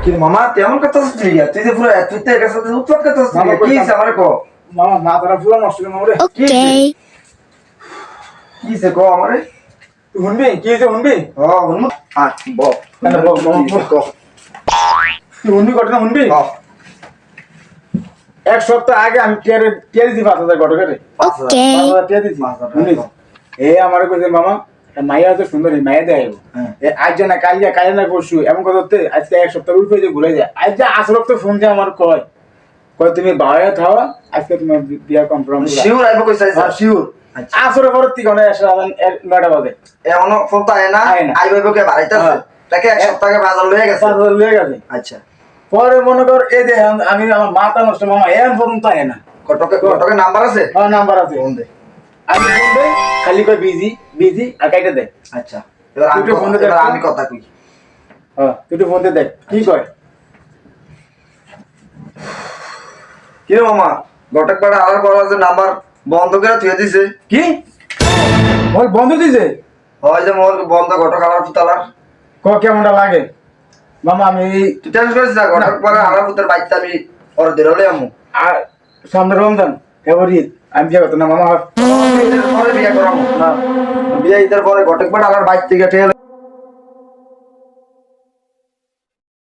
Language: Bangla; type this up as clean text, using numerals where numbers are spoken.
কি মামা তেমন কথা হচ্ছে তুই যে পুরো তুই তো এর সাথে উৎপাত কথা হচ্ছে কি হইছে আমারে কো মামা মাথাটা পুরো নষ্ট করে মামা রে। কি হইছে কো আমারে তুই শুনবি কি হয়েছে শুনবি? ও হুন আ ব মানে বল, মামা, কো তুই শুনবি ঘটনা শুনবি? হ এক সপ্তাহ আগে আমি টিয়ার দিছি 5,000 ঘটকেরে। 5,000 টিয়ার দিছি। শুনিস? আমারে কইছে মামা মাইয়া তো সুন্দর মাইয়া দেয় আজ না কাল না পরশু এমন কথা হচ্ছে আজকে এক সপ্তাহ উঠে যে ঘুরে যায় আজ যে আসরক তো ফোন দিয়ে আমার কয় তুমি বাইরে থাও আজকে তোমার বিয়া কনফার্ম শিওর আইবো কইছে শিওর আসরে পরে তুই কোন 9টা বাজে এমন ফোন তো আয় না আইবো কে বাড়াইতাছে তাকে এক সপ্তাহ আগে বাজার লয়ে গেছে 5,000 লয়ে গেছে। আচ্ছা পরে মনে কর এই যে আমি আমার মাথা নষ্ট মামা এমন ফোন তো আয় না কটকে নাম্বার আছে হ্যাঁ নাম্বার আছে ফোন দে আমি ফোন দে খালি কই বিজি আর কাইটা দে আচ্ছা এবার আমি কথা কই হ্যাঁ তুই ফোন দে দেখ কি কয় কি রে মামা গটক পাড়া আর বলা যে নাম্বার বন্ধ করে থুয়ে দিছে কি ওই বন্ধ দিছে হয় যে মোর বন্ধ গটক আর পুতালার কেমনটা লাগে মামা আমি তুই টেনশন করিস না গটক পাড়া আর পুতার বাইতে আমি পরে দিলে আমু আর সামনে রমজান এবার ঈদ আমি বিয়ে করতো না মামা পরে বিয়ে করামু না বিয়ে ঈদের পরে গটক পাড়া আর বাইতে থেকে ঠেলে